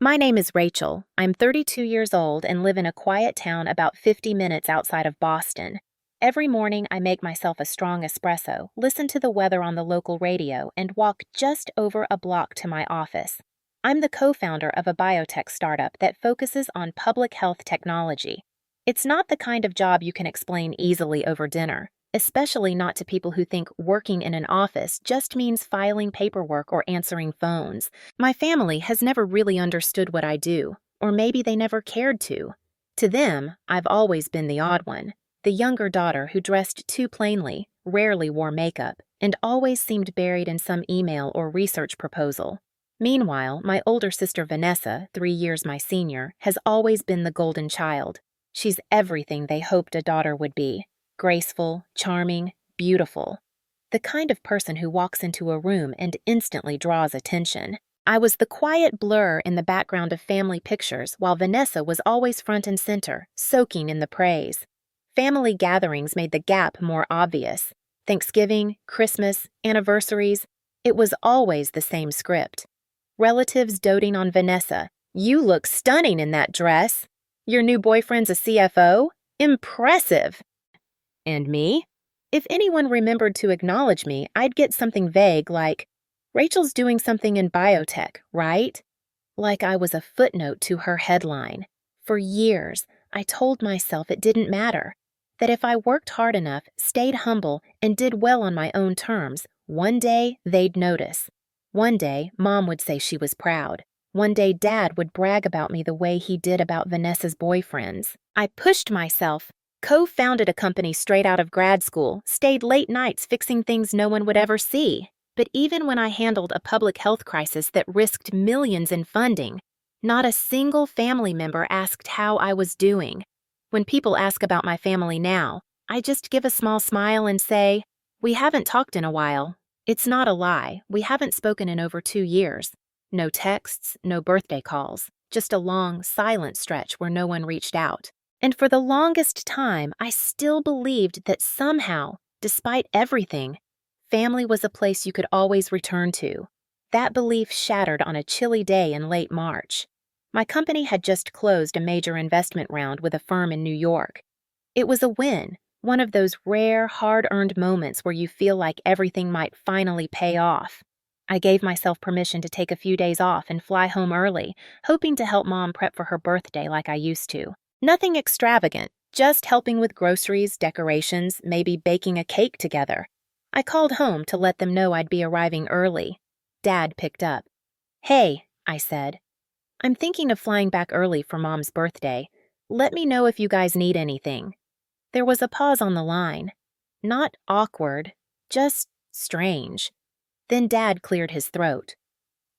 My name is Rachel. I'm 32 years old and live in a quiet town about 50 minutes outside of Boston. Every morning, I make myself a strong espresso, listen to the weather on the local radio, and walk just over a block to my office. I'm the co-founder of a biotech startup that focuses on public health technology. It's not the kind of job you can explain easily over dinner, especially not to people who think working in an office just means filing paperwork or answering phones. My family has never really understood what I do, or maybe they never cared to. To them, I've always been the odd one, the younger daughter who dressed too plainly, rarely wore makeup, and always seemed buried in some email or research proposal. Meanwhile, my older sister Vanessa, 3 years my senior, has always been the golden child. She's everything they hoped a daughter would be: graceful, charming, beautiful. The kind of person who walks into a room and instantly draws attention. I was the quiet blur in the background of family pictures, while Vanessa was always front and center, soaking in the praise. Family gatherings made the gap more obvious. Thanksgiving, Christmas, anniversaries, it was always the same script. Relatives doting on Vanessa. "You look stunning in that dress. Your new boyfriend's a CFO? Impressive." And me? If anyone remembered to acknowledge me, I'd get something vague like, "Rachel's doing something in biotech, right?" Like I was a footnote to her headline. For years, I told myself it didn't matter, that if I worked hard enough, stayed humble, and did well on my own terms, one day they'd notice. One day, Mom would say she was proud. One day, Dad would brag about me the way he did about Vanessa's boyfriends. I pushed myself, co-founded a company straight out of grad school, stayed late nights fixing things no one would ever see. But even when I handled a public health crisis that risked millions in funding, not a single family member asked how I was doing. When people ask about my family now, I just give a small smile and say, "We haven't talked in a while." It's not a lie. We haven't spoken in over 2 years. No texts, no birthday calls, just a long, silent stretch where no one reached out. And for the longest time, I still believed that somehow, despite everything, family was a place you could always return to. That belief shattered on a chilly day in late March. My company had just closed a major investment round with a firm in New York. It was a win, one of those rare, hard-earned moments where you feel like everything might finally pay off. I gave myself permission to take a few days off and fly home early, hoping to help Mom prep for her birthday like I used to. Nothing extravagant, just helping with groceries, decorations, maybe baking a cake together. I called home to let them know I'd be arriving early. Dad picked up. "Hey," I said. "I'm thinking of flying back early for Mom's birthday. Let me know if you guys need anything." There was a pause on the line. Not awkward, just strange. Then Dad cleared his throat.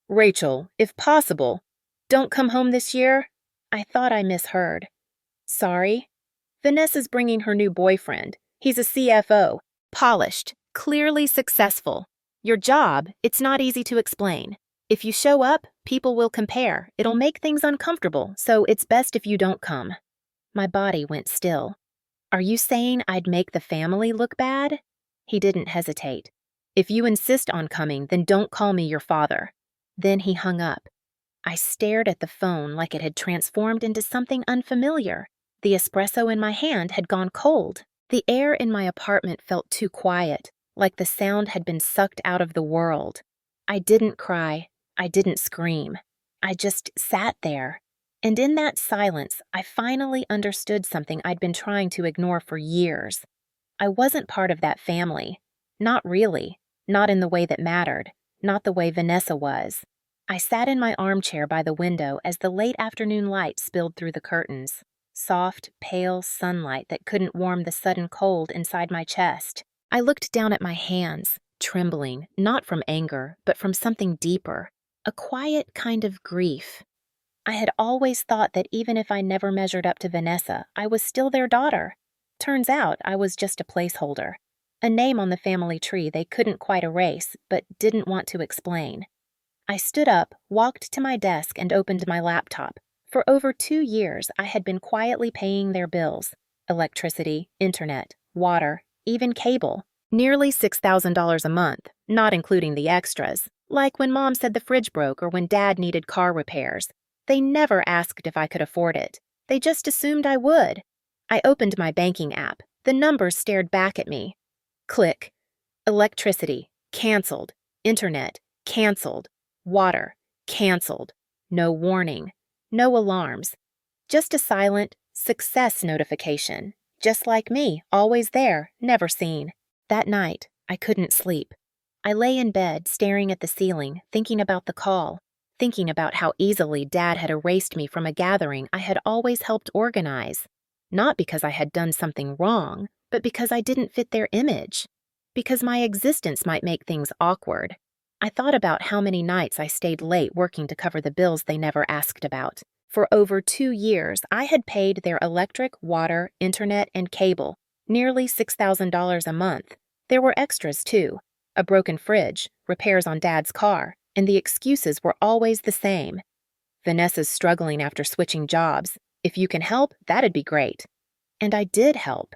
"Rachel, if possible, don't come home this year." I thought I misheard. "Sorry?" "Vanessa's bringing her new boyfriend. He's a CFO, polished, clearly successful. Your job, it's not easy to explain. If you show up, people will compare. It'll make things uncomfortable, so it's best if you don't come." My body went still. "Are you saying I'd make the family look bad?" He didn't hesitate. "If you insist on coming, then don't call me your father." Then he hung up. I stared at the phone like it had transformed into something unfamiliar. The espresso in my hand had gone cold. The air in my apartment felt too quiet, like the sound had been sucked out of the world. I didn't cry. I didn't scream. I just sat there. And in that silence, I finally understood something I'd been trying to ignore for years. I wasn't part of that family. Not really. Not in the way that mattered. Not the way Vanessa was. I sat in my armchair by the window as the late afternoon light spilled through the curtains. Soft, pale sunlight that couldn't warm the sudden cold inside my chest. I looked down at my hands, trembling, not from anger, but from something deeper. A quiet kind of grief. I had always thought that even if I never measured up to Vanessa, I was still their daughter. Turns out I was just a placeholder. A name on the family tree they couldn't quite erase, but didn't want to explain. I stood up, walked to my desk, and opened my laptop. For over 2 years, I had been quietly paying their bills. Electricity, internet, water, even cable. Nearly $6,000 a month, not including the extras, like when Mom said the fridge broke or when Dad needed car repairs. They never asked if I could afford it. They just assumed I would. I opened my banking app. The numbers stared back at me. Click. Electricity, canceled. Internet, canceled. Water, canceled. No warning. No alarms. Just a silent success notification. Just like me, always there, never seen. That night, I couldn't sleep. I lay in bed, staring at the ceiling, thinking about the call, thinking about how easily Dad had erased me from a gathering I had always helped organize. Not because I had done something wrong, but because I didn't fit their image. Because my existence might make things awkward. I thought about how many nights I stayed late working to cover the bills they never asked about. For over 2 years, I had paid their electric, water, internet, and cable, nearly $6,000 a month. There were extras, too. A broken fridge, repairs on Dad's car, and the excuses were always the same. Vanessa's struggling after switching jobs. If you can help, that'd be great. And I did help.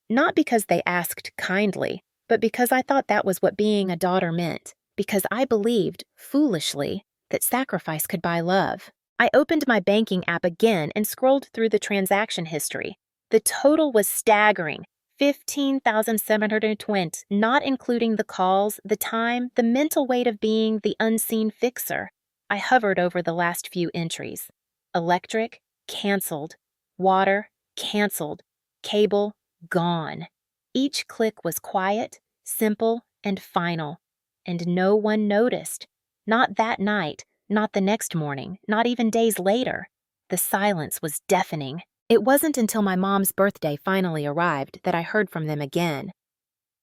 Not because they asked kindly, but because I thought that was what being a daughter meant. Because I believed, foolishly, that sacrifice could buy love. I opened my banking app again and scrolled through the transaction history. The total was staggering. $15,720, not including the calls, the time, the mental weight of being the unseen fixer. I hovered over the last few entries. Electric, canceled. Water, canceled. Cable, gone. Each click was quiet, simple, and final. And no one noticed. Not that night, not the next morning, not even days later. The silence was deafening. It wasn't until my mom's birthday finally arrived that I heard from them again.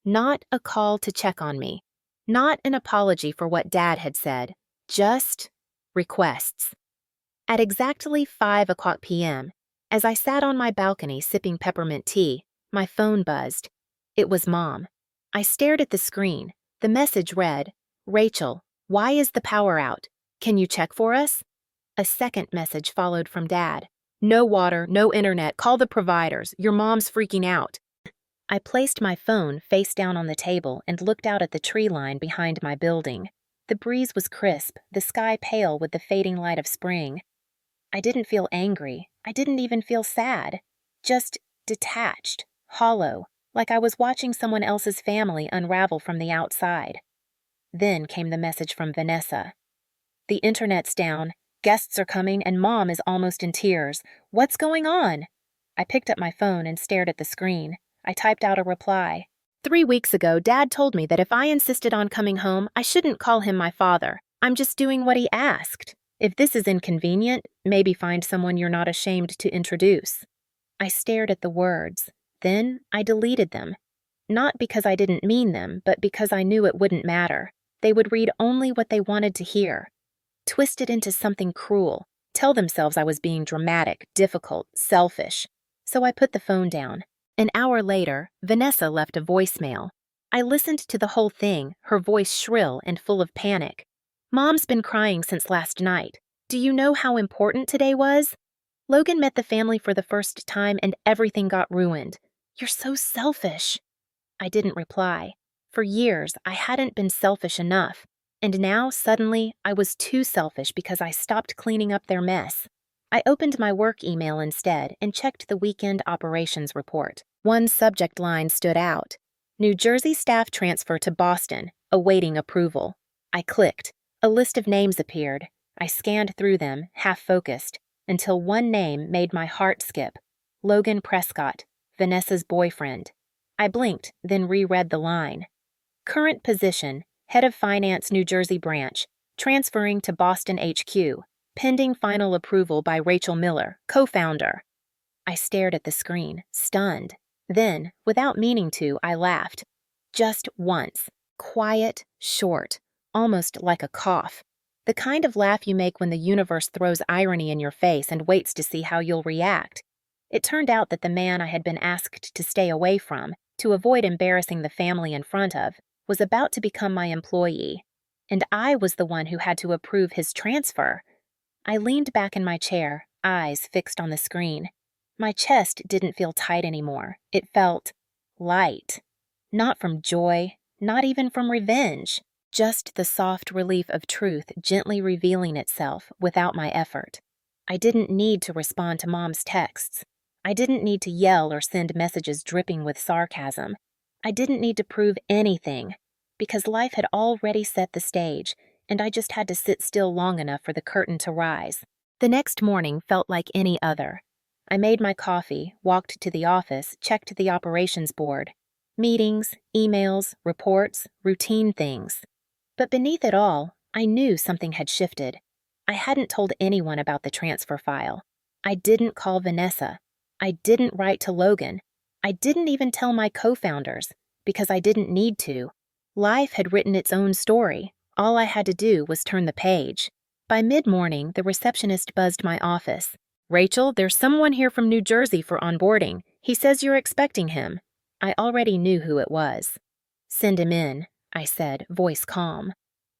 Not a call to check on me. Not an apology for what Dad had said. Just requests. At exactly 5 p.m., as I sat on my balcony sipping peppermint tea, my phone buzzed. It was Mom. I stared at the screen. The message read, "Rachel, why is the power out? Can you check for us?" A second message followed from Dad. "No water, no internet, call the providers. Your mom's freaking out." I placed my phone face down on the table and looked out at the tree line behind my building. The breeze was crisp, the sky pale with the fading light of spring. I didn't feel angry. I didn't even feel sad. Just detached, hollow, like I was watching someone else's family unravel from the outside. Then came the message from Vanessa. "The internet's down. Guests are coming and Mom is almost in tears. What's going on?" I picked up my phone and stared at the screen. I typed out a reply. 3 weeks ago, Dad told me that if I insisted on coming home, I shouldn't call him my father. I'm just doing what he asked. If this is inconvenient, maybe find someone you're not ashamed to introduce. I stared at the words. Then I deleted them. Not because I didn't mean them, but because I knew it wouldn't matter. They would read only what they wanted to hear. Twist it into something cruel. Tell themselves I was being dramatic, difficult, selfish. So I put the phone down. An hour later, Vanessa left a voicemail. I listened to the whole thing, her voice shrill and full of panic. "Mom's been crying since last night. Do you know how important today was? Logan met the family for the first time and everything got ruined. You're so selfish." I didn't reply. For years, I hadn't been selfish enough. And now, suddenly, I was too selfish because I stopped cleaning up their mess. I opened my work email instead and checked the weekend operations report. One subject line stood out. "New Jersey staff transfer to Boston, awaiting approval." I clicked. A list of names appeared. I scanned through them, half-focused, until one name made my heart skip. Logan Prescott, Vanessa's boyfriend. I blinked, then reread the line. "Current position, Head of Finance New Jersey Branch, transferring to Boston HQ, pending final approval by Rachel Miller, co-founder." I stared at the screen, stunned. Then, without meaning to, I laughed. Just once. Quiet, short, almost like a cough. The kind of laugh you make when the universe throws irony in your face and waits to see how you'll react. It turned out that the man I had been asked to stay away from, to avoid embarrassing the family in front of, was about to become my employee. And I was the one who had to approve his transfer. I leaned back in my chair, eyes fixed on the screen. My chest didn't feel tight anymore. It felt light. Not from joy, not even from revenge. Just the soft relief of truth gently revealing itself without my effort. I didn't need to respond to Mom's texts. I didn't need to yell or send messages dripping with sarcasm. I didn't need to prove anything, because life had already set the stage, and I just had to sit still long enough for the curtain to rise. The next morning felt like any other. I made my coffee, walked to the office, checked the operations board. Meetings, emails, reports, routine things. But beneath it all, I knew something had shifted. I hadn't told anyone about the transfer file. I didn't call Vanessa. I didn't write to Logan. I didn't even tell my co-founders, because I didn't need to. Life had written its own story. All I had to do was turn the page. By mid-morning, the receptionist buzzed my office. "Rachel, there's someone here from New Jersey for onboarding. He says you're expecting him." I already knew who it was. "Send him in," I said, voice calm.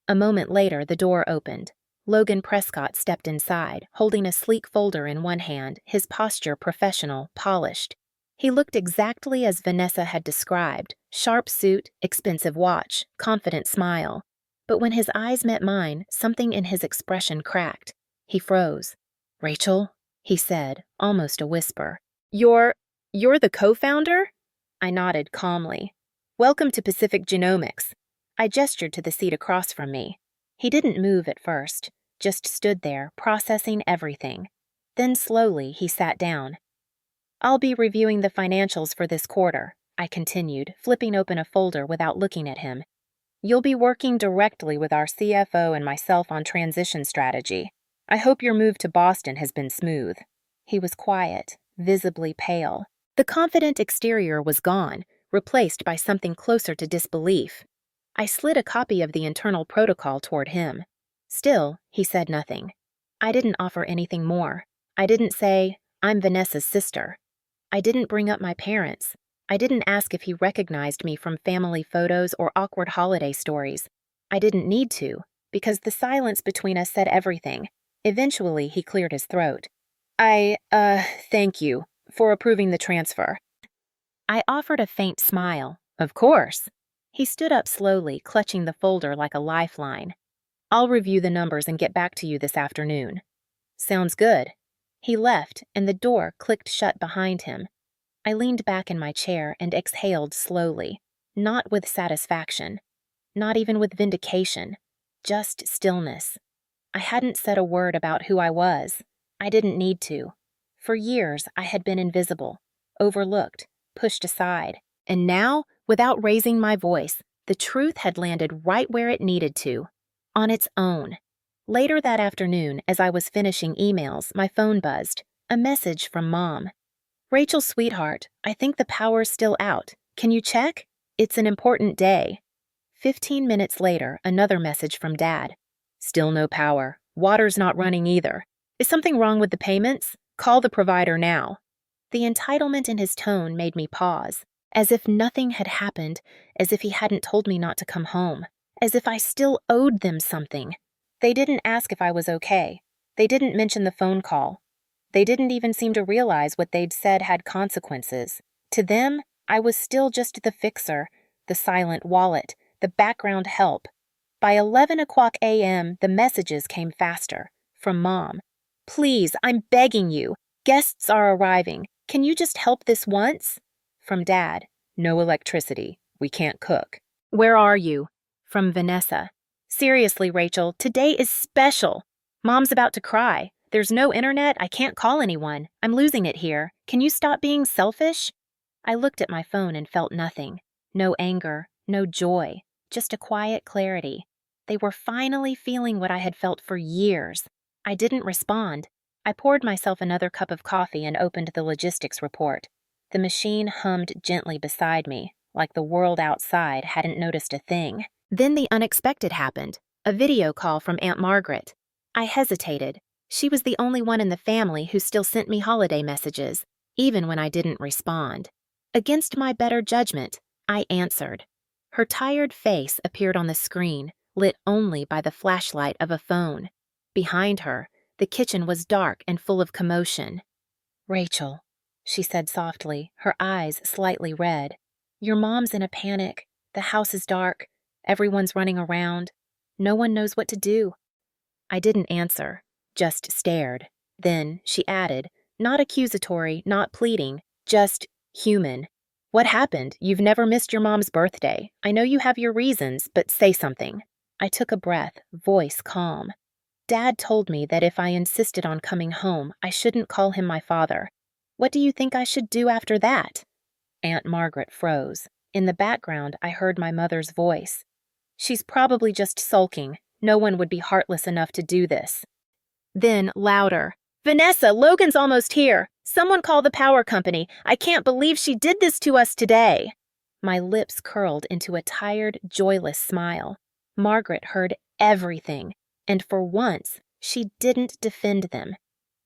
A moment later, the door opened. Logan Prescott stepped inside, holding a sleek folder in one hand, his posture professional, polished. He looked exactly as Vanessa had described: sharp suit, expensive watch, confident smile. But when his eyes met mine, something in his expression cracked. He froze. "Rachel," he said, almost a whisper. You're the co-founder?" I nodded calmly. "Welcome to Pacific Genomics." I gestured to the seat across from me. He didn't move at first, just stood there, processing everything. Then slowly he sat down. "I'll be reviewing the financials for this quarter," I continued, flipping open a folder without looking at him. "You'll be working directly with our CFO and myself on transition strategy. I hope your move to Boston has been smooth." He was quiet, visibly pale. The confident exterior was gone, replaced by something closer to disbelief. I slid a copy of the internal protocol toward him. Still, he said nothing. I didn't offer anything more. I didn't say, "I'm Vanessa's sister." I didn't bring up my parents. I didn't ask if he recognized me from family photos or awkward holiday stories. I didn't need to, because the silence between us said everything. Eventually, he cleared his throat. Thank you for approving the transfer." I offered a faint smile. "Of course." He stood up slowly, clutching the folder like a lifeline. "I'll review the numbers and get back to you this afternoon." "Sounds good." He left, and the door clicked shut behind him. I leaned back in my chair and exhaled slowly, not with satisfaction, not even with vindication, just stillness. I hadn't said a word about who I was. I didn't need to. For years, I had been invisible, overlooked, pushed aside. And now, without raising my voice, the truth had landed right where it needed to, on its own. Later that afternoon, as I was finishing emails, my phone buzzed. A message from Mom. "Rachel, sweetheart, I think the power's still out. Can you check? It's an important day." 15 minutes later, another message from Dad. "Still no power. Water's not running either. Is something wrong with the payments? Call the provider now." The entitlement in his tone made me pause, as if nothing had happened, as if he hadn't told me not to come home, as if I still owed them something. They didn't ask if I was okay. They didn't mention the phone call. They didn't even seem to realize what they'd said had consequences. To them, I was still just the fixer, the silent wallet, the background help. By 11 o'clock a.m., the messages came faster, from Mom. "Please, I'm begging you. Guests are arriving. Can you just help this once?" From Dad. "No electricity. We can't cook." "Where are you?" From Vanessa. "Seriously, Rachel, today is special. Mom's about to cry. There's no internet. I can't call anyone. I'm losing it here. Can you stop being selfish?" I looked at my phone and felt nothing. No anger, no joy, just a quiet clarity. They were finally feeling what I had felt for years. I didn't respond. I poured myself another cup of coffee and opened the logistics report. The machine hummed gently beside me, like the world outside hadn't noticed a thing. Then the unexpected happened, a video call from Aunt Margaret. I hesitated. She was the only one in the family who still sent me holiday messages, even when I didn't respond. Against my better judgment, I answered. Her tired face appeared on the screen, lit only by the flashlight of a phone. Behind her, the kitchen was dark and full of commotion. "Rachel," she said softly, her eyes slightly red. "Your mom's in a panic. The house is dark. Everyone's running around. No one knows what to do." I didn't answer, just stared. Then she added, not accusatory, not pleading, just human. What happened? You've never missed your mom's birthday. I know you have your reasons, but say something. I took a breath, voice calm. Dad told me that if I insisted on coming home, I shouldn't call him my father. What do you think I should do after that? Aunt Margaret froze. In the background, I heard my mother's voice. She's probably just sulking. No one would be heartless enough to do this. Then, louder. Vanessa, Logan's almost here. Someone call the power company. I can't believe she did this to us today. My lips curled into a tired, joyless smile. Margaret heard everything, and for once, she didn't defend them.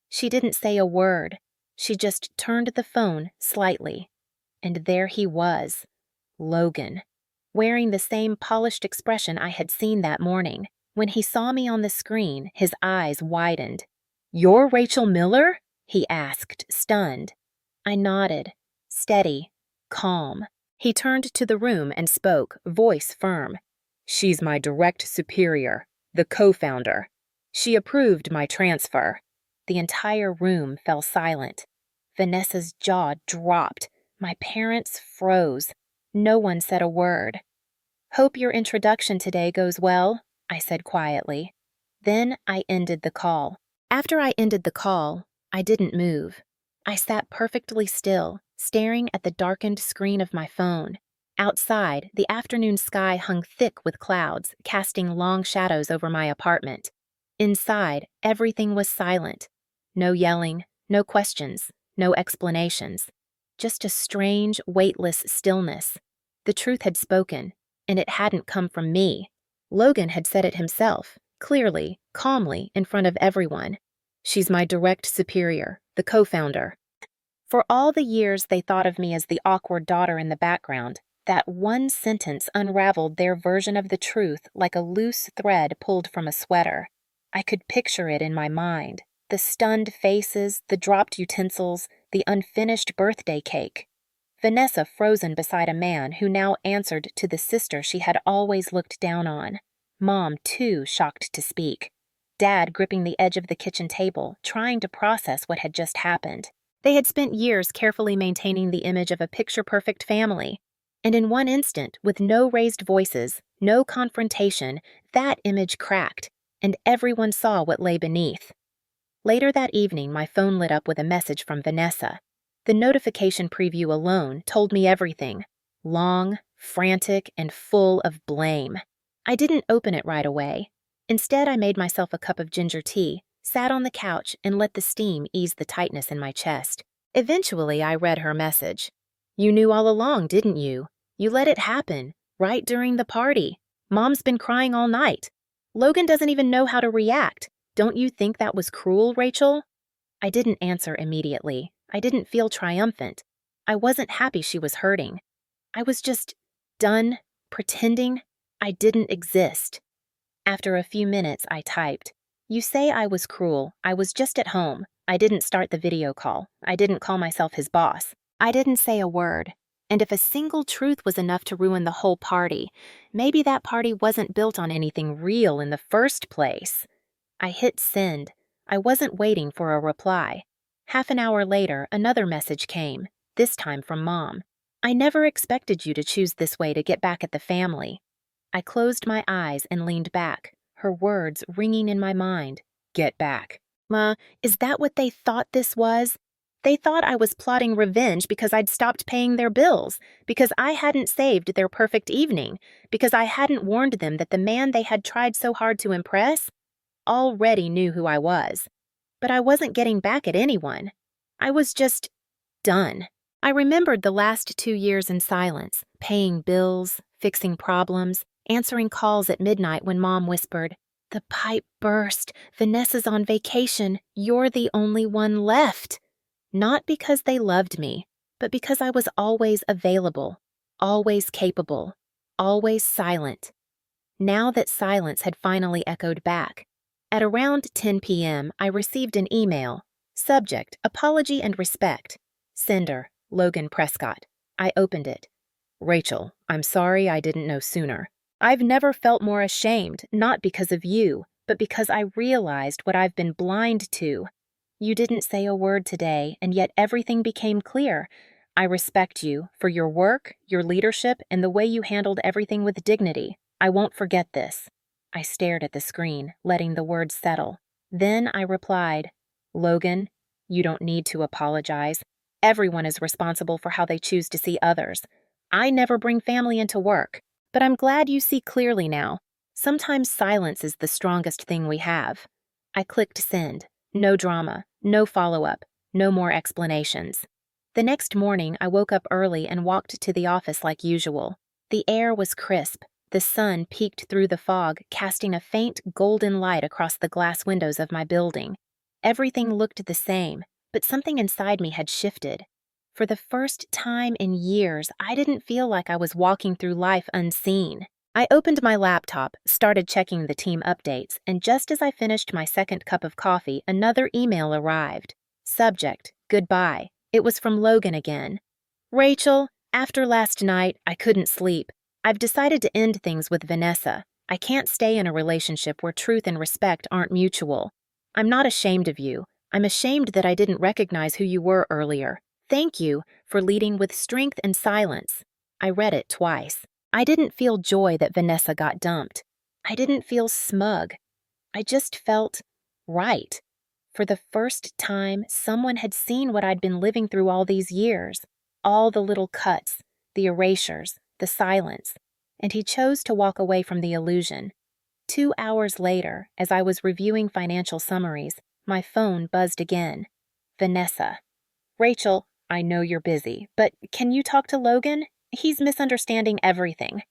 She didn't say a word. She just turned the phone slightly. And there he was, Logan, wearing the same polished expression I had seen that morning. When he saw me on the screen, his eyes widened. You're Rachel Miller? He asked, stunned. I nodded, steady, calm. He turned to the room and spoke, voice firm. She's my direct superior, the co-founder. She approved my transfer. The entire room fell silent. Vanessa's jaw dropped. My parents froze. No one said a word. Hope your introduction today goes well, I said quietly. Then I ended the call. After I ended the call, I didn't move. I sat perfectly still, staring at the darkened screen of my phone. Outside, the afternoon sky hung thick with clouds, casting long shadows over my apartment. Inside, everything was silent. No yelling, no questions, no explanations. Just a strange, weightless stillness. The truth had spoken, and it hadn't come from me. Logan had said it himself, clearly, calmly, in front of everyone. She's my direct superior, the co-founder. For all the years they thought of me as the awkward daughter in the background, that one sentence unraveled their version of the truth like a loose thread pulled from a sweater. I could picture it in my mind. The stunned faces, the dropped utensils, the unfinished birthday cake. Vanessa frozen beside a man who now answered to the sister she had always looked down on. Mom, too, shocked to speak. Dad gripping the edge of the kitchen table, trying to process what had just happened. They had spent years carefully maintaining the image of a picture-perfect family. And in one instant, with no raised voices, no confrontation, that image cracked, and everyone saw what lay beneath. Later that evening, my phone lit up with a message from Vanessa. The notification preview alone told me everything. Long, frantic, and full of blame. I didn't open it right away. Instead, I made myself a cup of ginger tea, sat on the couch, and let the steam ease the tightness in my chest. Eventually, I read her message. You knew all along, didn't you? You let it happen, right during the party. Mom's been crying all night. Logan doesn't even know how to react. Don't you think that was cruel, Rachel? I didn't answer immediately. I didn't feel triumphant. I wasn't happy she was hurting. I was just done pretending I didn't exist. After a few minutes, I typed, You say I was cruel. I was just at home. I didn't start the video call. I didn't call myself his boss. I didn't say a word. And if a single truth was enough to ruin the whole party, maybe that party wasn't built on anything real in the first place. I hit send. I wasn't waiting for a reply. Half an hour later, another message came, this time from Mom. I never expected you to choose this way to get back at the family. I closed my eyes and leaned back, her words ringing in my mind. Get back. Ma, is that what they thought this was? They thought I was plotting revenge because I'd stopped paying their bills, because I hadn't saved their perfect evening, because I hadn't warned them that the man they had tried so hard to impress already knew who I was. But I wasn't getting back at anyone. I was just done. I remembered the last 2 years in silence, paying bills, fixing problems, answering calls at midnight when Mom whispered, The pipe burst. Vanessa's on vacation. You're the only one left. Not because they loved me, but because I was always available, always capable, always silent. Now that silence had finally echoed back. At around 10 p.m., I received an email. Subject, apology and respect. Sender, Logan Prescott. I opened it. Rachel, I'm sorry I didn't know sooner. I've never felt more ashamed, not because of you, but because I realized what I've been blind to. You didn't say a word today, and yet everything became clear. I respect you for your work, your leadership, and the way you handled everything with dignity. I won't forget this." I stared at the screen, letting the words settle. Then I replied, "Logan, you don't need to apologize. Everyone is responsible for how they choose to see others. I never bring family into work, but I'm glad you see clearly now. Sometimes silence is the strongest thing we have." I clicked send. No drama, no follow-up, no more explanations. The next morning, I woke up early and walked to the office like usual. The air was crisp. The sun peeked through the fog, casting a faint golden light across the glass windows of my building. Everything looked the same, but something inside me had shifted. For the first time in years, I didn't feel like I was walking through life unseen. I opened my laptop, started checking the team updates, and just as I finished my second cup of coffee, another email arrived. Subject, goodbye. It was from Logan again. "Rachel, after last night, I couldn't sleep. I've decided to end things with Vanessa. I can't stay in a relationship where truth and respect aren't mutual. I'm not ashamed of you. I'm ashamed that I didn't recognize who you were earlier. Thank you for leading with strength and silence." I read it twice. I didn't feel joy that Vanessa got dumped. I didn't feel smug. I just felt right. For the first time, someone had seen what I'd been living through all these years. All the little cuts, the erasures, the silence. And he chose to walk away from the illusion. 2 hours later, as I was reviewing financial summaries, my phone buzzed again. Vanessa. "Rachel, I know you're busy, but can you talk to Logan? He's misunderstanding everything."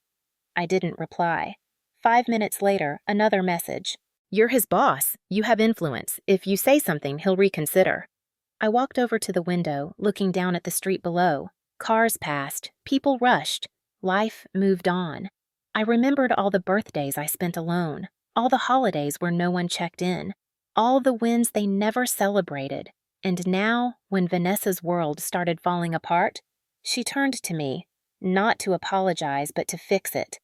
I didn't reply. 5 minutes later, another message. "You're his boss. You have influence. If you say something, he'll reconsider." I walked over to the window, looking down at the street below. Cars passed. People rushed. Life moved on. I remembered all the birthdays I spent alone, all the holidays where no one checked in, all the wins they never celebrated. And now, when Vanessa's world started falling apart, she turned to me, not to apologize, but to fix it.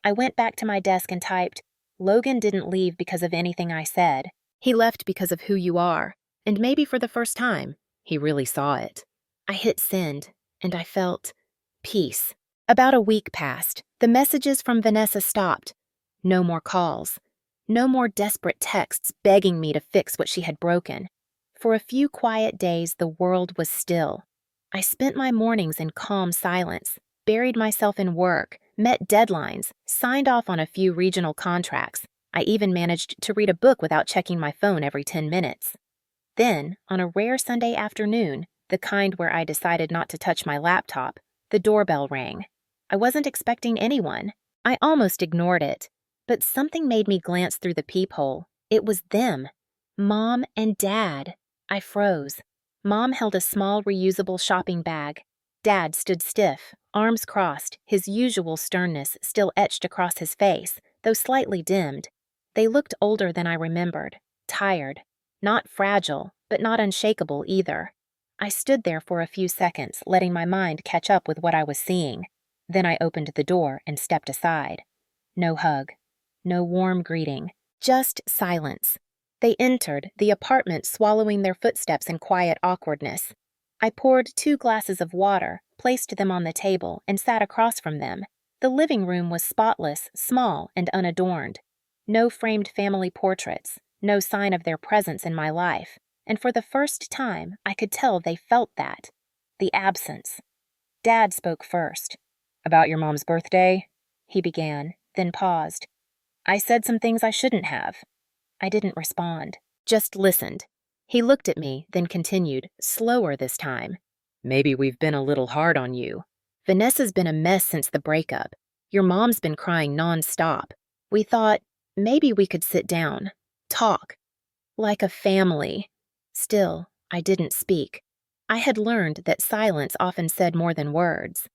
I went back to my desk and typed, "Logan didn't leave because of anything I said. He left because of who you are. And maybe for the first time, he really saw it." I hit send, and I felt peace. About a week passed. The messages from Vanessa stopped. No more calls. No more desperate texts begging me to fix what she had broken. For a few quiet days, the world was still. I spent my mornings in calm silence, buried myself in work, met deadlines, signed off on a few regional contracts. I even managed to read a book without checking my phone every 10 minutes. Then, on a rare Sunday afternoon, the kind where I decided not to touch my laptop, the doorbell rang. I wasn't expecting anyone. I almost ignored it, but something made me glance through the peephole. It was them. Mom and Dad. I froze. Mom held a small reusable shopping bag. Dad stood stiff, arms crossed, his usual sternness still etched across his face, though slightly dimmed. They looked older than I remembered, tired, not fragile, but not unshakable either. I stood there for a few seconds, letting my mind catch up with what I was seeing. Then I opened the door and stepped aside. No hug, no warm greeting, just silence. They entered, the apartment swallowing their footsteps in quiet awkwardness. I poured 2 glasses of water, placed them on the table, and sat across from them. The living room was spotless, small, and unadorned. No framed family portraits, no sign of their presence in my life, and for the first time, I could tell they felt that. The absence. Dad spoke first. "About your mom's birthday?" he began, then paused. "I said some things I shouldn't have." I didn't respond, just listened. He looked at me, then continued, slower this time. "Maybe we've been a little hard on you. Vanessa's been a mess since the breakup. Your mom's been crying non-stop. We thought maybe we could sit down, talk, like a family." Still, I didn't speak. I had learned that silence often said more than words.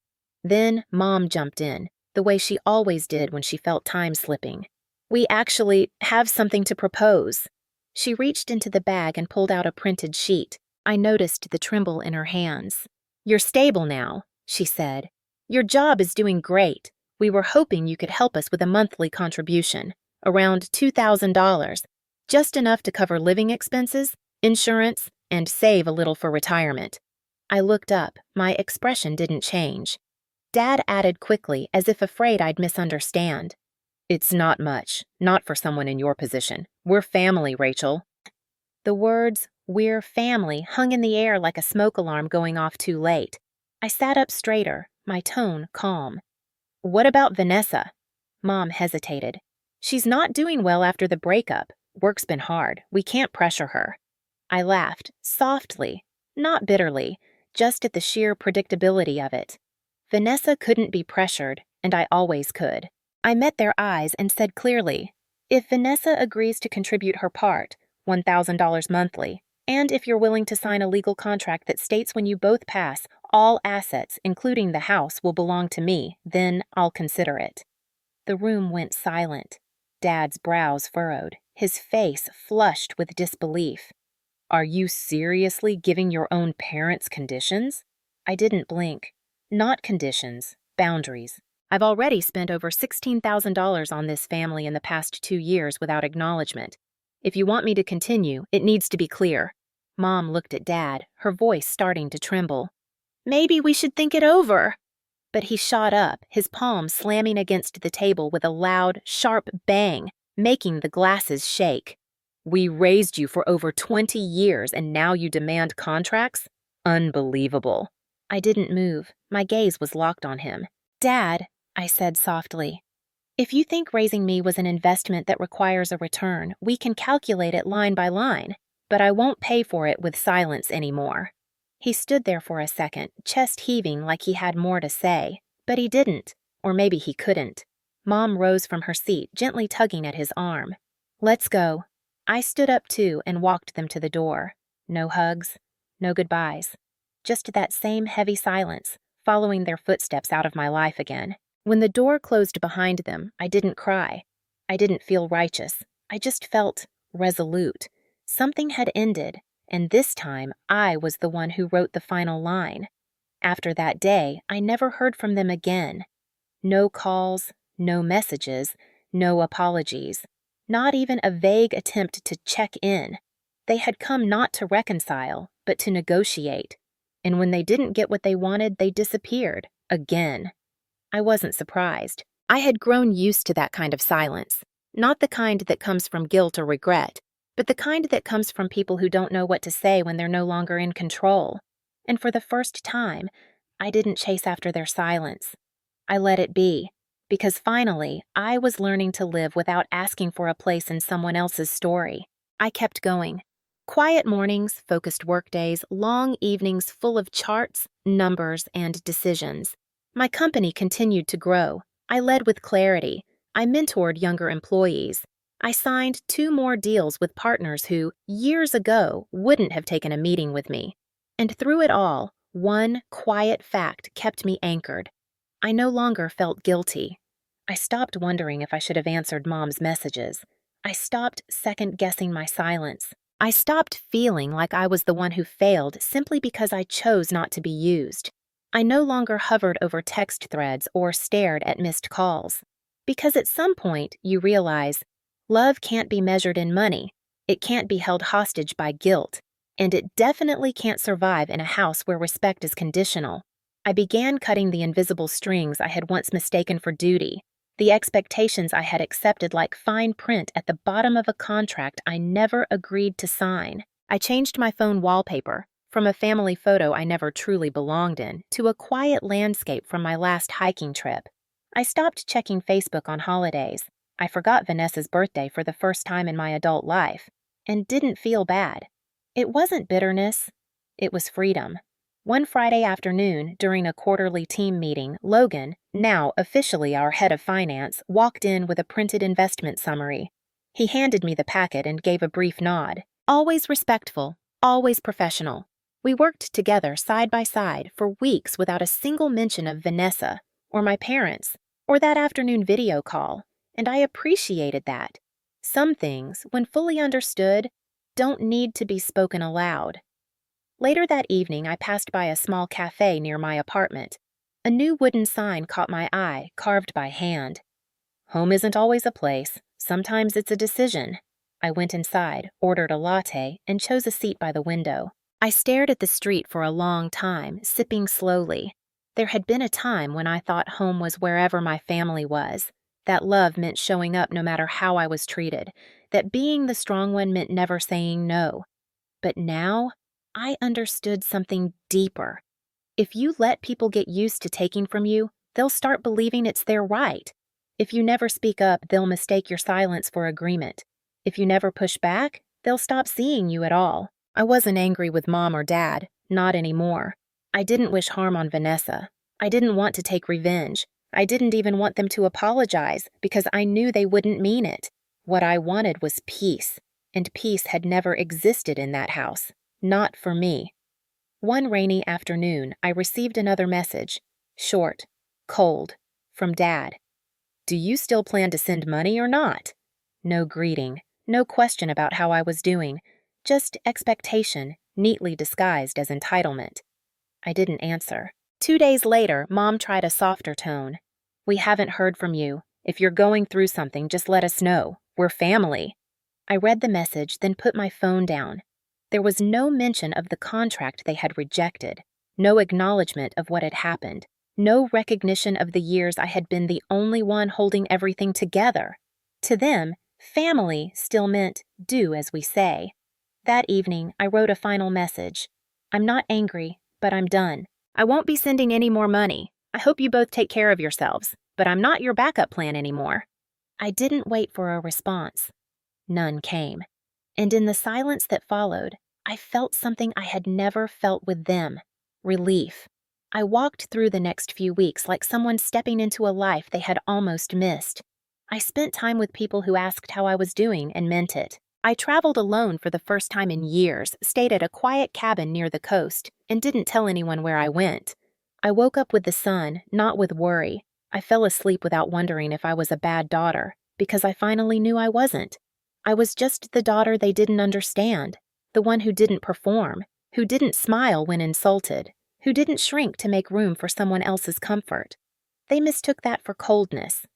Then Mom jumped in, the way she always did when she felt time slipping. "We actually have something to propose." She reached into the bag and pulled out a printed sheet. I noticed the tremble in her hands. "You're stable now," she said. "Your job is doing great. We were hoping you could help us with a monthly contribution, around $2,000, just enough to cover living expenses, insurance, and save a little for retirement. I looked up. My expression didn't change. Dad added quickly, as if afraid I'd misunderstand. It's not much, not for someone in your position. We're family, Rachel. The words, "we're family," hung in the air like a smoke alarm going off too late. I sat up straighter, my tone calm. What about Vanessa? Mom hesitated. She's not doing well after the breakup. Work's been hard. We can't pressure her. I laughed, softly, not bitterly, just at the sheer predictability of it. Vanessa couldn't be pressured, and I always could. I met their eyes and said clearly, if Vanessa agrees to contribute her part, $1,000 monthly, and if you're willing to sign a legal contract that states when you both pass, all assets, including the house, will belong to me, then I'll consider it. The room went silent. Dad's brows furrowed, his face flushed with disbelief. Are you seriously giving your own parents conditions? I didn't blink. Not conditions, boundaries. I've already spent over $16,000 on this family in the past 2 years without acknowledgement. If you want me to continue, it needs to be clear. Mom looked at Dad, her voice starting to tremble. Maybe we should think it over. But he shot up, his palm slamming against the table with a loud, sharp bang, making the glasses shake. We raised you for over 20 years and now you demand contracts? Unbelievable. I didn't move. My gaze was locked on him. Dad, I said softly, if you think raising me was an investment that requires a return, we can calculate it line by line, but I won't pay for it with silence anymore. He stood there for a second, chest heaving like he had more to say, but he didn't, or maybe he couldn't. Mom rose from her seat, gently tugging at his arm. Let's go. I stood up too and walked them to the door. No hugs, no goodbyes. Just that same heavy silence, following their footsteps out of my life again. When the door closed behind them, I didn't cry. I didn't feel righteous. I just felt resolute. Something had ended, and this time I was the one who wrote the final line. After that day, I never heard from them again. No calls, no messages, no apologies. Not even a vague attempt to check in. They had come not to reconcile, but to negotiate. And when they didn't get what they wanted, they disappeared, again. I wasn't surprised. I had grown used to that kind of silence. Not the kind that comes from guilt or regret, but the kind that comes from people who don't know what to say when they're no longer in control. And for the first time, I didn't chase after their silence. I let it be, because finally, I was learning to live without asking for a place in someone else's story. I kept going. Quiet mornings, focused workdays, long evenings full of charts, numbers, and decisions. My company continued to grow. I led with clarity. I mentored younger employees. I signed 2 more deals with partners who, years ago, wouldn't have taken a meeting with me. And through it all, one quiet fact kept me anchored. I no longer felt guilty. I stopped wondering if I should have answered Mom's messages. I stopped second-guessing my silence. I stopped feeling like I was the one who failed simply because I chose not to be used. I no longer hovered over text threads or stared at missed calls. Because at some point, you realize, love can't be measured in money, it can't be held hostage by guilt, and it definitely can't survive in a house where respect is conditional. I began cutting the invisible strings I had once mistaken for duty, the expectations I had accepted like fine print at the bottom of a contract I never agreed to sign. I changed my phone wallpaper, from a family photo I never truly belonged in to a quiet landscape from my last hiking trip. I stopped checking Facebook on holidays. I forgot Vanessa's birthday for the first time in my adult life, and didn't feel bad. It wasn't bitterness. It was freedom. One Friday afternoon, during a quarterly team meeting, Logan, now officially our head of finance, walked in with a printed investment summary. He handed me the packet and gave a brief nod. Always respectful, always professional. We worked together side by side for weeks without a single mention of Vanessa, or my parents, or that afternoon video call, and I appreciated that. Some things, when fully understood, don't need to be spoken aloud. Later that evening, I passed by a small cafe near my apartment. A new wooden sign caught my eye, carved by hand. Home isn't always a place. Sometimes it's a decision. I went inside, ordered a latte, and chose a seat by the window. I stared at the street for a long time, sipping slowly. There had been a time when I thought home was wherever my family was, that love meant showing up no matter how I was treated, that being the strong one meant never saying no. But now, I understood something deeper. If you let people get used to taking from you, they'll start believing it's their right. If you never speak up, they'll mistake your silence for agreement. If you never push back, they'll stop seeing you at all. I wasn't angry with Mom or Dad, not anymore. I didn't wish harm on Vanessa. I didn't want to take revenge. I didn't even want them to apologize because I knew they wouldn't mean it. What I wanted was peace, and peace had never existed in that house. Not for me. One rainy afternoon, I received another message, short, cold, from Dad. Do you still plan to send money or not? No greeting, no question about how I was doing, just expectation, neatly disguised as entitlement. I didn't answer. 2 days later, Mom tried a softer tone. We haven't heard from you. If you're going through something, just let us know. We're family. I read the message, then put my phone down. There was no mention of the contract they had rejected, no acknowledgement of what had happened, no recognition of the years I had been the only one holding everything together. To them, family still meant do as we say. That evening, I wrote a final message. I'm not angry, but I'm done. I won't be sending any more money. I hope you both take care of yourselves, but I'm not your backup plan anymore. I didn't wait for a response. None came. And in the silence that followed, I felt something I had never felt with them. Relief. I walked through the next few weeks like someone stepping into a life they had almost missed. I spent time with people who asked how I was doing and meant it. I traveled alone for the first time in years, stayed at a quiet cabin near the coast, and didn't tell anyone where I went. I woke up with the sun, not with worry. I fell asleep without wondering if I was a bad daughter, because I finally knew I wasn't. I was just the daughter they didn't understand, the one who didn't perform, who didn't smile when insulted, who didn't shrink to make room for someone else's comfort. They mistook that for coldness,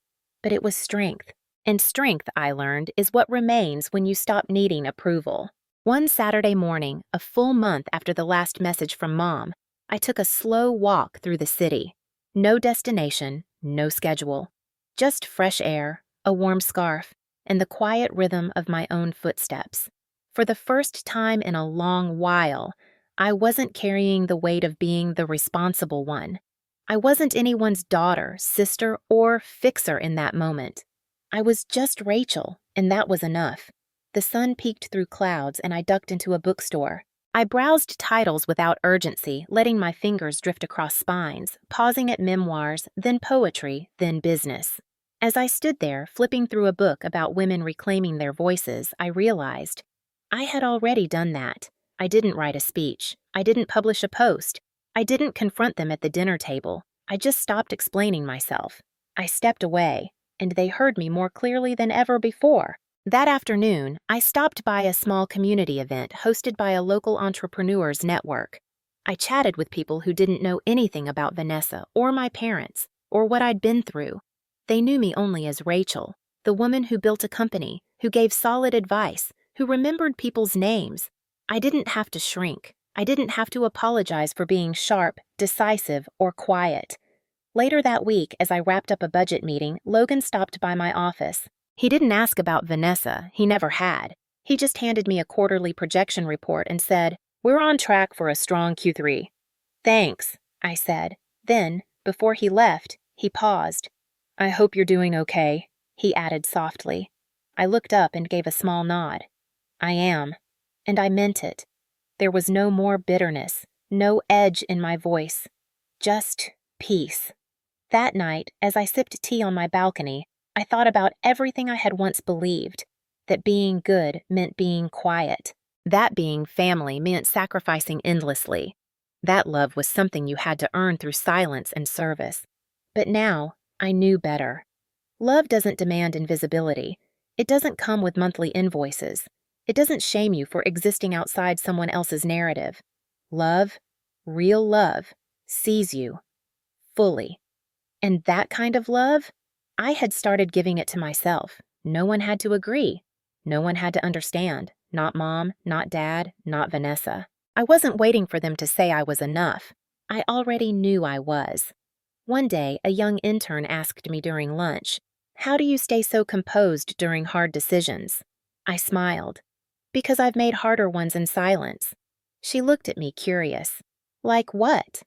but it was strength. And strength, I learned, is what remains when you stop needing approval. One Saturday morning, a full month after the last message from Mom, I took a slow walk through the city. No destination, no schedule. Just fresh air, a warm scarf, and the quiet rhythm of my own footsteps. For the first time in a long while, I wasn't carrying the weight of being the responsible one. I wasn't anyone's daughter, sister, or fixer in that moment. I was just Rachel, and that was enough. The sun peeked through clouds, and I ducked into a bookstore. I browsed titles without urgency, letting my fingers drift across spines, pausing at memoirs, then poetry, then business. As I stood there, flipping through a book about women reclaiming their voices, I realized I had already done that. I didn't write a speech. I didn't publish a post. I didn't confront them at the dinner table. I just stopped explaining myself. I stepped away, and they heard me more clearly than ever before. That afternoon, I stopped by a small community event hosted by a local entrepreneurs network. I chatted with people who didn't know anything about Vanessa or my parents or what I'd been through. They knew me only as Rachel, the woman who built a company, who gave solid advice, who remembered people's names. I didn't have to shrink. I didn't have to apologize for being sharp, decisive, or quiet. Later that week, as I wrapped up a budget meeting, Logan stopped by my office. He didn't ask about Vanessa. He never had. He just handed me a quarterly projection report and said, "We're on track for a strong Q3. Thanks, I said. Then, before he left, he paused. I hope you're doing okay, he added softly. I looked up and gave a small nod. I am. And I meant it. There was no more bitterness, no edge in my voice. Just peace. That night, as I sipped tea on my balcony, I thought about everything I had once believed, that being good meant being quiet, that being family meant sacrificing endlessly. That love was something you had to earn through silence and service. But now, I knew better. Love doesn't demand invisibility. It doesn't come with monthly invoices. It doesn't shame you for existing outside someone else's narrative. Love, real love, sees you fully. And that kind of love, I had started giving it to myself. No one had to agree. No one had to understand. Not Mom, not Dad, not Vanessa. I wasn't waiting for them to say I was enough. I already knew I was. One day, a young intern asked me during lunch, "How do you stay so composed during hard decisions?" I smiled. "Because I've made harder ones in silence." She looked at me curious. "Like what?"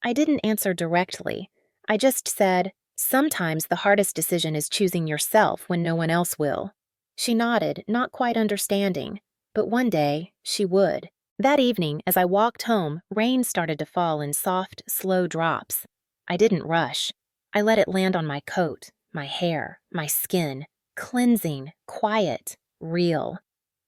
I didn't answer directly. I just said, "Sometimes the hardest decision is choosing yourself when no one else will." She nodded, not quite understanding, but one day she would. That evening, as I walked home, rain started to fall in soft, slow drops. I didn't rush. I let it land on my coat, my hair, my skin, cleansing, quiet, real.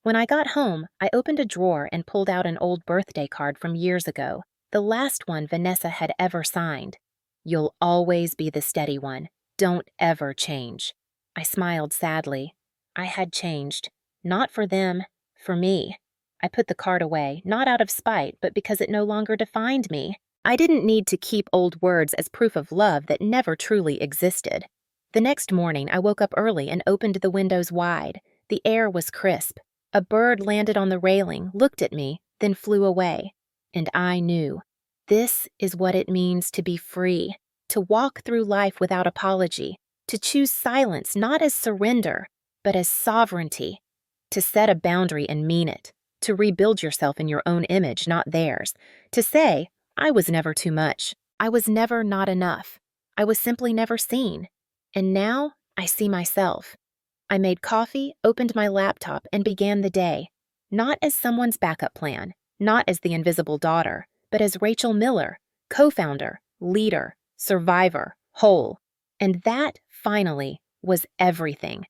When I got home, I opened a drawer and pulled out an old birthday card from years ago, the last one Vanessa had ever signed. "You'll always be the steady one. Don't ever change." I smiled sadly. I had changed. Not for them, for me. I put the card away, not out of spite, but because it no longer defined me. I didn't need to keep old words as proof of love that never truly existed. The next morning, I woke up early and opened the windows wide. The air was crisp. A bird landed on the railing, looked at me, then flew away. And I knew. This is what it means to be free, to walk through life without apology, to choose silence not as surrender, but as sovereignty, to set a boundary and mean it, to rebuild yourself in your own image, not theirs, to say, "I was never too much. I was never not enough. I was simply never seen. And now I see myself." I made coffee, opened my laptop, and began the day, not as someone's backup plan, not as the invisible daughter, but as Rachel Miller, co-founder, leader, survivor, whole. And that, finally, was everything.